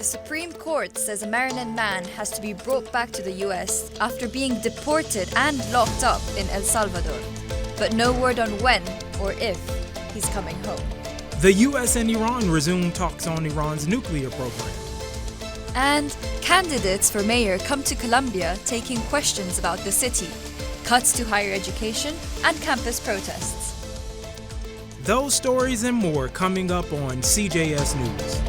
The Supreme Court says a Maryland man has to be brought back to the US after being deported and locked up in El Salvador. But no word on when or if he's coming home. The US and Iran resume talks on Iran's nuclear program. And candidates for mayor come to Columbia taking questions about the city, cuts to higher education, and campus protests. Those stories and more coming up on CJS News.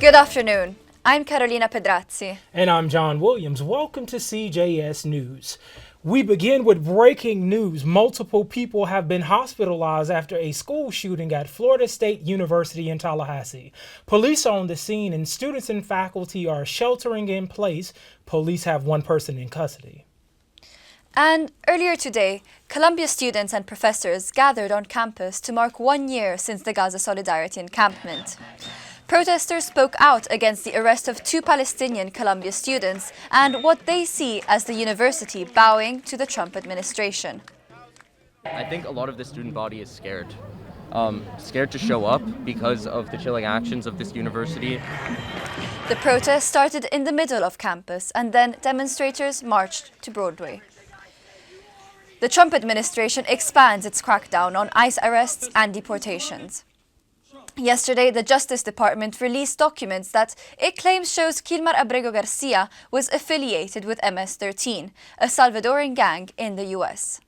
Good afternoon. I'm Carolina Pedrazzi. And I'm John Williams. Welcome to CJS News. We begin with breaking news. Multiple people have been hospitalized after a school shooting at Florida State University in Tallahassee. Police are on the scene and students and faculty are sheltering in place. Police have one person in custody. And earlier today, Columbia students and professors gathered on campus to mark 1 year since the Gaza Solidarity encampment. Protesters spoke out against the arrest of 2 Palestinian Columbia students and what they see as the university bowing to the Trump administration. I think a lot of the student body is scared. Scared to show up because of the chilling actions of this university. The protest started in the middle of campus and then demonstrators marched to Broadway. The Trump administration expands its crackdown on ICE arrests and deportations. Yesterday, the Justice Department released documents that it claims shows Kilmar Abrego Garcia was affiliated with MS-13, a Salvadoran gang in the US.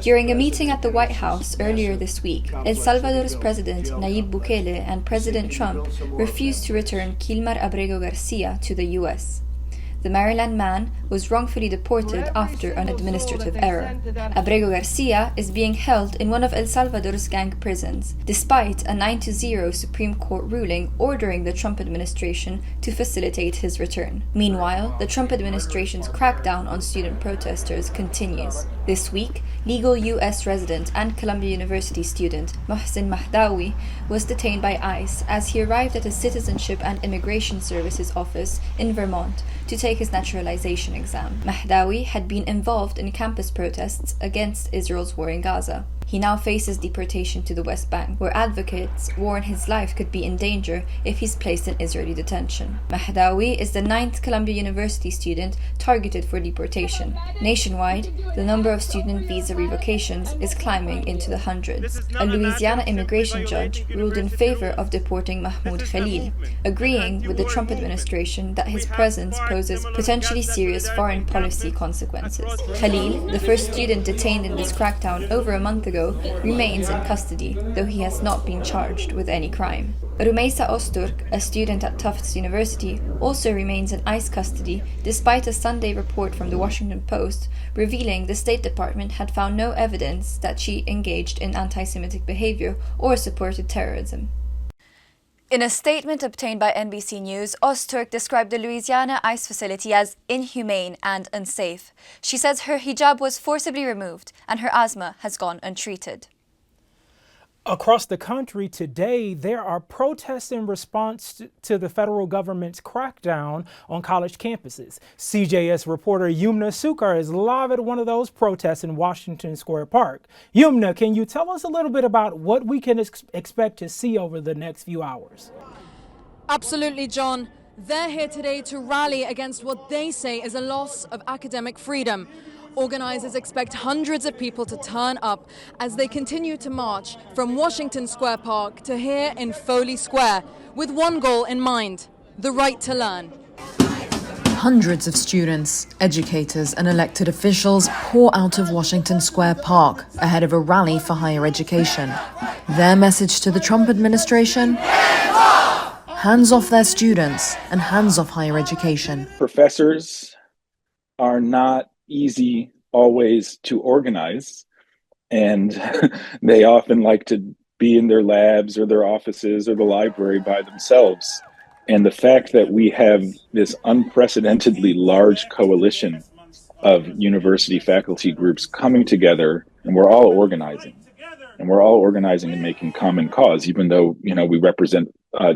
During a meeting at the White House earlier this week, El Salvador's President Nayib Bukele and President Trump refused to return Kilmar Abrego Garcia to the US. The Maryland man was wrongfully deported after an administrative error. Abrego Garcia is being held in one of El Salvador's gang prisons, despite a 9-0 Supreme Court ruling ordering the Trump administration to facilitate his return. Meanwhile, the Trump administration's crackdown on student protesters continues. This week, legal U.S. resident and Columbia University student Mohsin Mahdawi was detained by ICE as he arrived at a Citizenship and Immigration Services office in Vermont to take his naturalization exam. Mahdawi had been involved in campus protests against Israel's war in Gaza. He now faces deportation to the West Bank, where advocates warn his life could be in danger if he's placed in Israeli detention. Mahdawi is the 9th Columbia University student targeted for deportation. Nationwide, the number of student visa revocations is climbing into the hundreds. A Louisiana immigration judge ruled in favor of deporting Mahmoud Khalil, agreeing with the Trump administration that his presence poses potentially serious foreign policy consequences. Khalil, the first student detained in this crackdown over a month ago, remains in custody, though he has not been charged with any crime. Rumeisa Osturk, a student at Tufts University, also remains in ICE custody despite a Sunday report from the Washington Post revealing the State Department had found no evidence that she engaged in anti-Semitic behavior or supported terrorism. In a statement obtained by NBC News, Osturk described the Louisiana ICE facility as inhumane and unsafe. She says her hijab was forcibly removed and her asthma has gone untreated. Across the country today, there are protests in response to the federal government's crackdown on college campuses. CJS reporter Yumna Sukar is live at one of those protests in Washington Square Park. Yumna, can you tell us a little bit about what we can expect to see over the next few hours? Absolutely, John. They're here today to rally against what they say is a loss of academic freedom. Organizers expect hundreds of people to turn up as they continue to march from Washington Square Park to here in Foley Square, with one goal in mind: the right to learn. Hundreds of students, educators and elected officials pour out of Washington Square Park ahead of a rally for higher education. Their message to the Trump administration: hands off their students and hands off higher education. Professors are not easy always to organize, and they often like to be in their labs or their offices or the library by themselves. And the fact that we have this unprecedentedly large coalition of university faculty groups coming together, and we're all organizing and making common cause, even though, we represent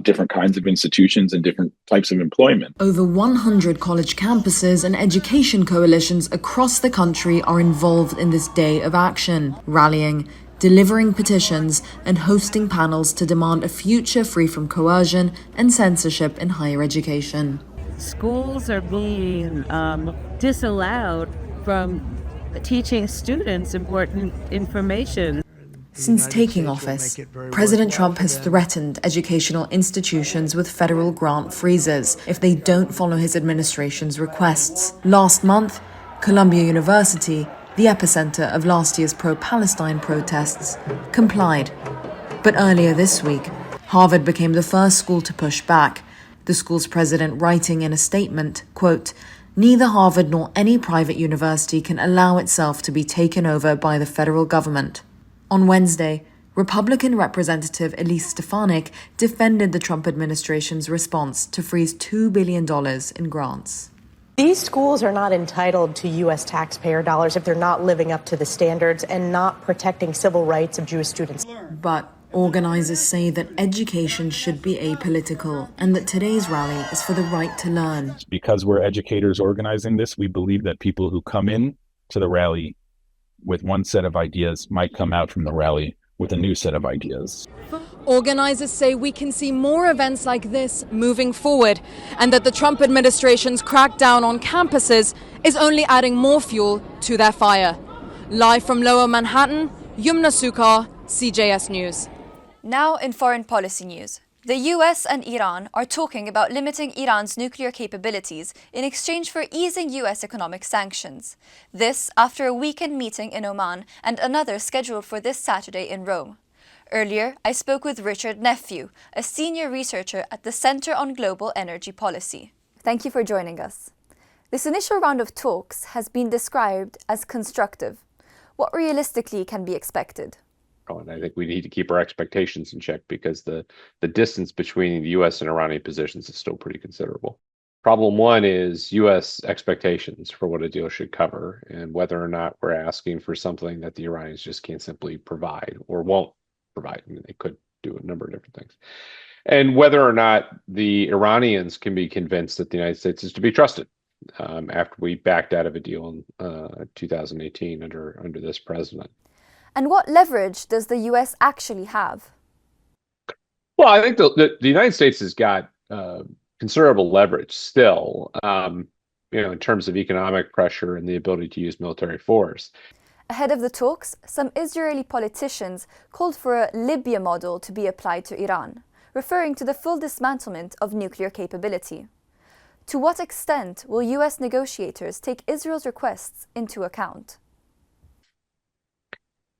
different kinds of institutions and different types of employment. Over 100 college campuses and education coalitions across the country are involved in this day of action, rallying delivering petitions and hosting panels to demand a future free from coercion and censorship in higher education. Schools are being disallowed from teaching students important information. Since taking office, President Trump has threatened educational institutions with federal grant freezes if they don't follow his administration's requests. Last month, Columbia University, the epicenter of last year's pro-Palestine protests, complied. But earlier this week, Harvard became the first school to push back, the school's president writing in a statement, quote, "Neither Harvard nor any private university can allow itself to be taken over by the federal government." On Wednesday, Republican Representative Elise Stefanik defended the Trump administration's response to freeze $2 billion in grants. These schools are not entitled to U.S. taxpayer dollars if they're not living up to the standards and not protecting civil rights of Jewish students. But organizers say that education should be apolitical and that today's rally is for the right to learn. Because we're educators organizing this, we believe that people who come in to the rally with one set of ideas might come out from the rally with a new set of ideas. Organizers say we can see more events like this moving forward, and that the Trump administration's crackdown on campuses is only adding more fuel to their fire. Live from Lower Manhattan, Yumna Sukar, CJS News. Now in foreign policy news. The US and Iran are talking about limiting Iran's nuclear capabilities in exchange for easing US economic sanctions. This after a weekend meeting in Oman and another scheduled for this Saturday in Rome. Earlier, I spoke with Richard Nephew, a senior researcher at the Center on Global Energy Policy. Thank you for joining us. This initial round of talks has been described as constructive. What realistically can be expected? And I think we need to keep our expectations in check because the distance between the U.S. and Iranian positions is still pretty considerable. Problem one is U.S. expectations for what a deal should cover and whether or not we're asking for something that the Iranians just can't simply provide or won't provide. I mean, they could do a number of different things. And whether or not the Iranians can be convinced that the United States is to be trusted after we backed out of a deal in 2018 under this president. And what leverage does the US actually have? Well, I think the United States has got considerable leverage still, in terms of economic pressure and the ability to use military force. Ahead of the talks, some Israeli politicians called for a Libya model to be applied to Iran, referring to the full dismantlement of nuclear capability. To what extent will US negotiators take Israel's requests into account?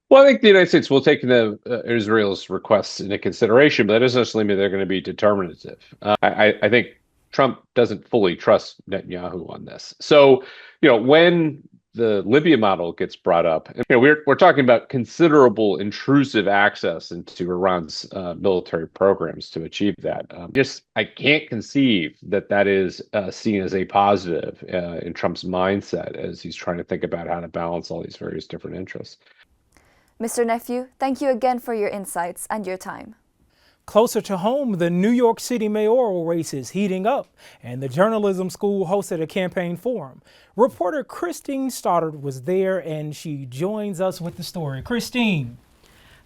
Well, I think the United States will take Israel's requests into consideration, but that doesn't necessarily mean they're going to be determinative. I think Trump doesn't fully trust Netanyahu on this. So, when the Libya model gets brought up, we're talking about considerable intrusive access into Iran's military programs to achieve that. I can't conceive that is seen as a positive in Trump's mindset as he's trying to think about how to balance all these various different interests. Mr. Nephew, thank you again for your insights and your time. Closer to home, the New York City mayoral race is heating up, and the journalism school hosted a campaign forum. Reporter Christine Stoddard was there, and she joins us with the story. Christine.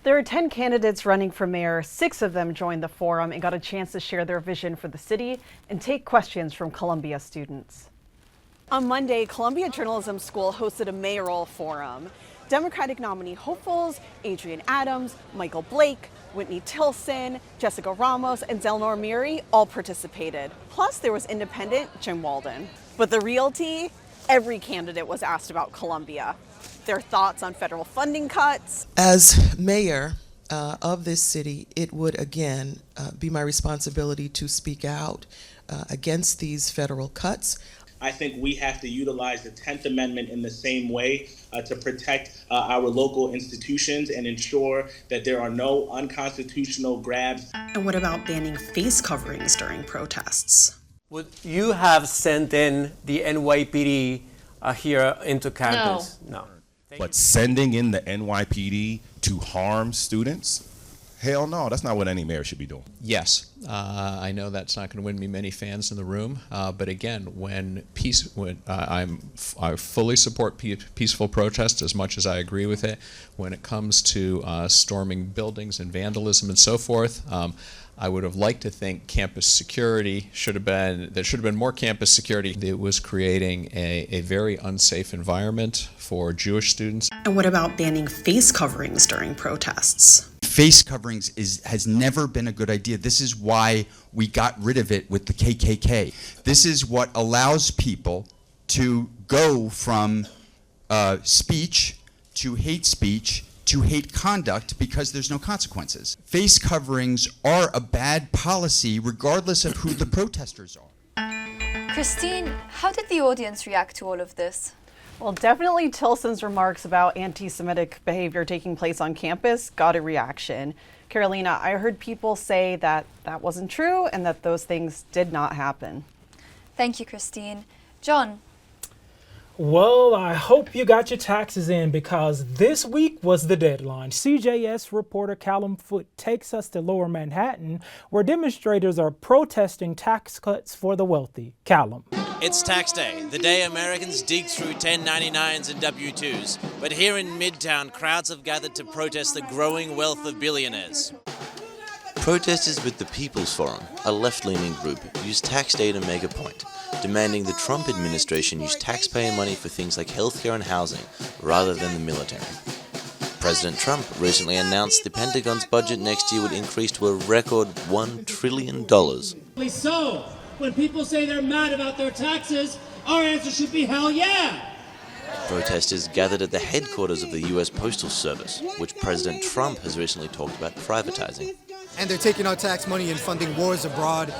There are 10 candidates running for mayor. 6 of them joined the forum and got a chance to share their vision for the city and take questions from Columbia students. On Monday, Columbia Journalism School hosted a mayoral forum. Democratic nominee hopefuls Adrienne Adams, Michael Blake, Whitney Tilson, Jessica Ramos, and Zelnor Miri all participated. Plus, there was independent Jim Walden. But the real tea, every candidate was asked about Columbia, their thoughts on federal funding cuts. As mayor of this city, it would again be my responsibility to speak out against these federal cuts. I think we have to utilize the 10th Amendment in the same way to protect our local institutions and ensure that there are no unconstitutional grabs. And what about banning face coverings during protests? Would you have sent in the NYPD here into campus? No. But sending in the NYPD to harm students, Hell no, that's not what any mayor should be doing. Yes, I know that's not going to win me many fans in the room, but again, I fully support peaceful protest as much as I agree with it. When it comes to storming buildings and vandalism and so forth, I would have liked to think campus security there should have been more campus security. It was creating a very unsafe environment for Jewish students. And what about banning face coverings during protests? Face coverings has never been a good idea. This is why we got rid of it with the KKK. This is what allows people to go from speech to hate speech to hate conduct because there's no consequences. Face coverings are a bad policy regardless of who the protesters are. Christine, how did the audience react to all of this? Well, definitely Tilson's remarks about anti-Semitic behavior taking place on campus got a reaction. Carolina, I heard people say that that wasn't true and that those things did not happen. Thank you, Christine. John? Well, I hope you got your taxes in because this week was the deadline. CJS reporter Callum Foote takes us to Lower Manhattan, where demonstrators are protesting tax cuts for the wealthy. Callum. It's tax day, the day Americans dig through 1099s and W-2s. But here in Midtown, crowds have gathered to protest the growing wealth of billionaires. Protesters with the People's Forum, a left-leaning group, used tax day to make a point, demanding the Trump administration use taxpayer money for things like healthcare and housing, rather than the military. President Trump recently announced the Pentagon's budget next year would increase to a record $1 trillion. So, when people say they're mad about their taxes, our answer should be hell yeah! Protesters gathered at the headquarters of the U.S. Postal Service, which President Trump has recently talked about privatizing. And they're taking our tax money and funding wars abroad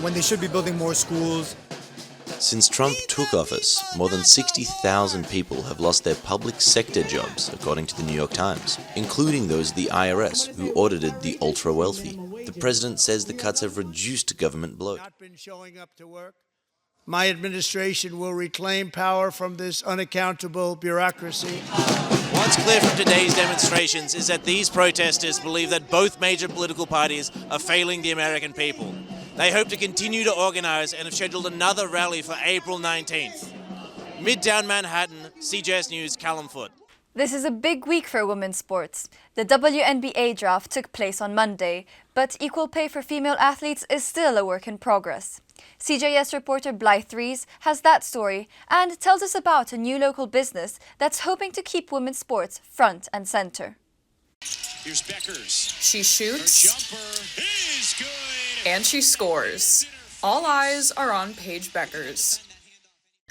when they should be building more schools. Since Trump took office, more than 60,000 people have lost their public sector jobs, according to the New York Times, including those of the IRS, who audited the ultra-wealthy. The president says the cuts have reduced government bloat. My administration will reclaim power from this unaccountable bureaucracy. What's clear from today's demonstrations is that these protesters believe that both major political parties are failing the American people. They hope to continue to organize and have scheduled another rally for April 19th. Midtown Manhattan, CJS News, Callum Foote. This is a big week for women's sports. The WNBA draft took place on Monday, but equal pay for female athletes is still a work in progress. CJS reporter Blythe Rees has that story and tells us about a new local business that's hoping to keep women's sports front and center. Here's Beckers. She shoots. Her jumper is good. And she scores. All eyes are on Paige Beckers.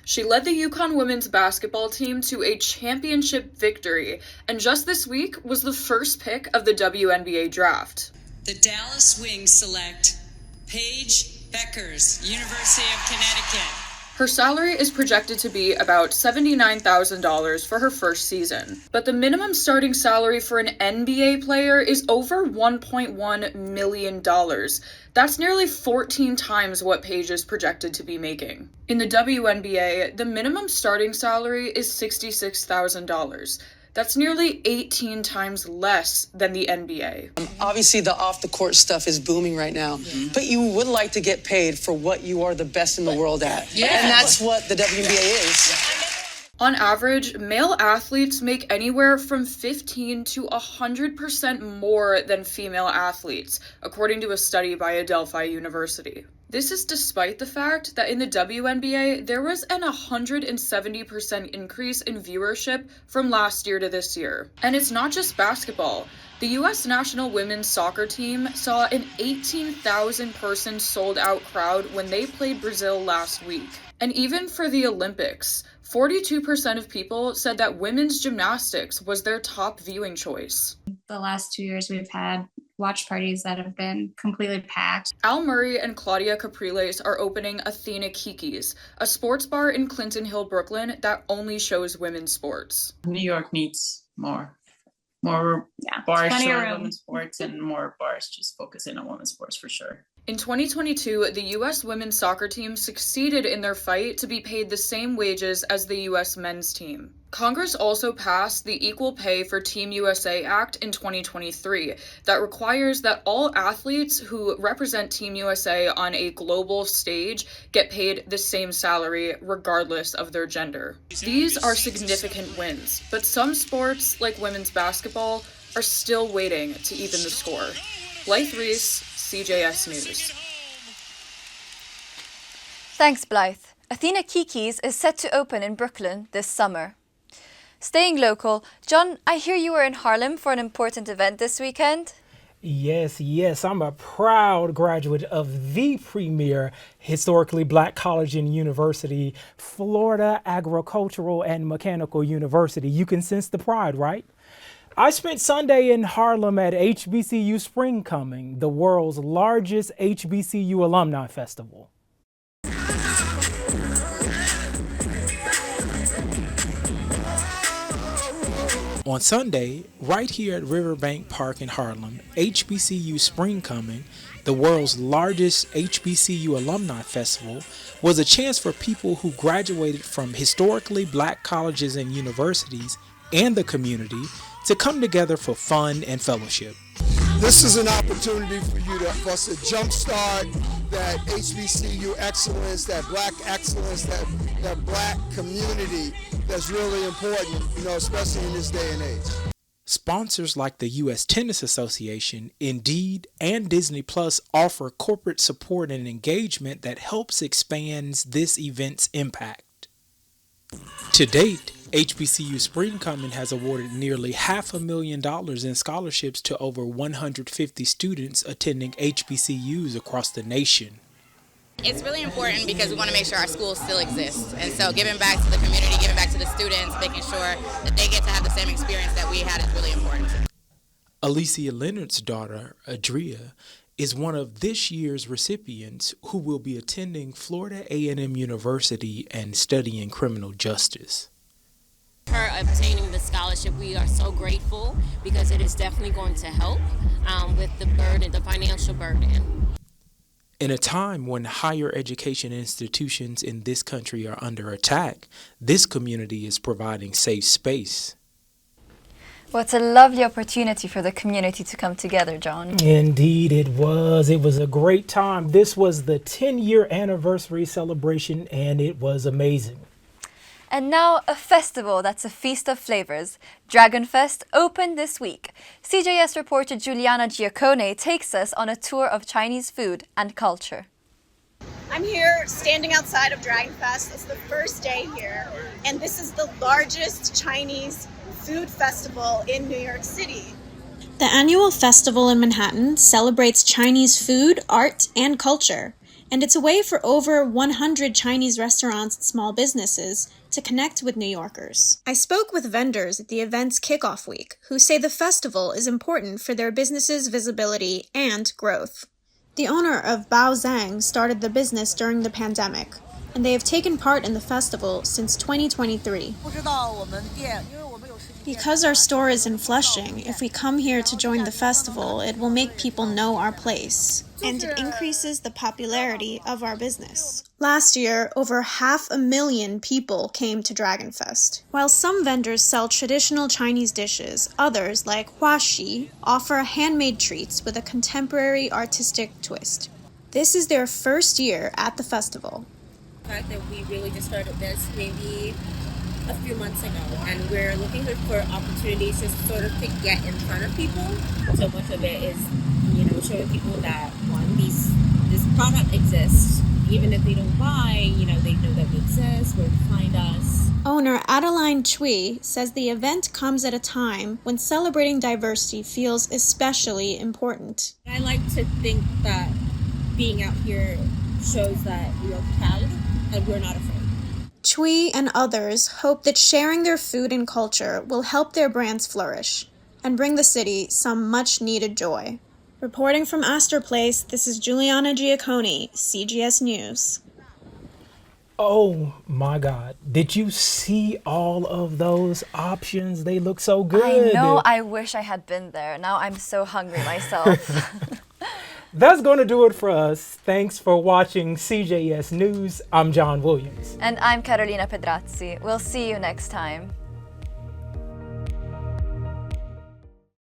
She led the UConn women's basketball team to a championship victory, and just this week was the first pick of the WNBA draft. The Dallas Wings select Paige Beckers, University of Connecticut. Her salary is projected to be about $79,000 for her first season, but the minimum starting salary for an NBA player is over $1.1 million. That's nearly 14 times what Paige is projected to be making. In the WNBA, the minimum starting salary is $66,000. That's nearly 18 times less than the NBA. Obviously, the off-the-court stuff is booming right now, but you would like to get paid for what you are the best in the world at. Yeah. And that's what the WNBA is. On average, male athletes make anywhere from 15 to 100% more than female athletes, according to a study by Adelphi University. This is despite the fact that in the WNBA, there was an 170% increase in viewership from last year to this year. And it's not just basketball. The U.S. national women's soccer team saw an 18,000-person sold-out crowd when they played Brazil last week. And even for the Olympics, 42% of people said that women's gymnastics was their top viewing choice. The last 2 years we've had watch parties that have been completely packed. Al Murray and Claudia Capriles are opening Athena Kiki's, a sports bar in Clinton Hill, Brooklyn that only shows women's sports. New York needs more bars showing women's sports and more bars just focusing on women's sports for sure. In 2022, the U.S. women's soccer team succeeded in their fight to be paid the same wages as the U.S. men's team. Congress also passed the Equal Pay for Team USA Act in 2023 that requires that all athletes who represent Team USA on a global stage get paid the same salary regardless of their gender. These are significant wins, but some sports, like women's basketball, are still waiting to even the score. Blythe Reese, CJS News. Thanks, Blythe. Athena Kiki's is set to open in Brooklyn this summer. Staying local, John, I hear you were in Harlem for an important event this weekend. Yes, I'm a proud graduate of the premier historically black college and university, Florida Agricultural and Mechanical University. You can sense the pride, right? I spent Sunday in Harlem at HBCU Springcoming, the world's largest HBCU alumni festival. On Sunday, right here at Riverbank Park in Harlem, HBCU Springcoming, the world's largest HBCU alumni festival, was a chance for people who graduated from historically black colleges and universities and the community to come together for fun and fellowship. This is an opportunity for us to jumpstart that HBCU excellence, that black excellence, that black community that's really important, especially in this day and age. Sponsors like the U.S. Tennis Association, Indeed, and Disney Plus offer corporate support and engagement that helps expand this event's impact. To date, HBCU Springcoming has awarded nearly $500,000 in scholarships to over 150 students attending HBCUs across the nation. It's really important because we want to make sure our schools still exist. And so giving back to the community, giving back to the students, making sure that they get to have the same experience that we had is really important. Alicia Leonard's daughter, Adria, is one of this year's recipients who will be attending Florida A&M University and studying criminal justice. Her obtaining the scholarship, we are so grateful because it is definitely going to help with the burden, the financial burden. In a time when higher education institutions in this country are under attack, this community is providing safe space. Well, it's a lovely opportunity for the community to come together, John. Indeed, it was. It was a great time. This was the 10-year anniversary celebration, and it was amazing. And now a festival that's a feast of flavors. Dragonfest opened this week. CJS reporter Juliana Giaccone takes us on a tour of Chinese food and culture. I'm here standing outside of Dragonfest. It's the first day here, and this is the largest Chinese food festival in New York City. The annual festival in Manhattan celebrates Chinese food, art, and culture. And it's a way for over 100 Chinese restaurants and small businesses to connect with New Yorkers. I spoke with vendors at the event's kickoff week who say the festival is important for their business's visibility and growth. The owner of Bao Zhang started the business during the pandemic, and they have taken part in the festival since 2023. Because our store is in Flushing, if we come here to join the festival, it will make people know our place, and it increases the popularity of our business. Last year, over 500,000 people came to Dragonfest. While some vendors sell traditional Chinese dishes, others, like Huaxi, offer handmade treats with a contemporary artistic twist. This is their first year at the festival. The fact that we really just started this maybe a few months ago, and we're looking for opportunities just sort of to get in front of people. So much of it is, showing people that this product exists. Even if they don't buy, they know that we exist, where to find us. Owner Adeline Cui says the event comes at a time when celebrating diversity feels especially important. I like to think that being out here shows that we are proud and we're not afraid. Cui and others hope that sharing their food and culture will help their brands flourish and bring the city some much-needed joy. Reporting from Astor Place, this is Juliana Giaccone, CGS News. Oh my God. Did you see all of those options? They look so good. I know. I wish I had been there. Now I'm so hungry myself. That's going to do it for us. Thanks for watching CJS News. I'm John Williams. And I'm Carolina Pedrazzi. We'll see you next time.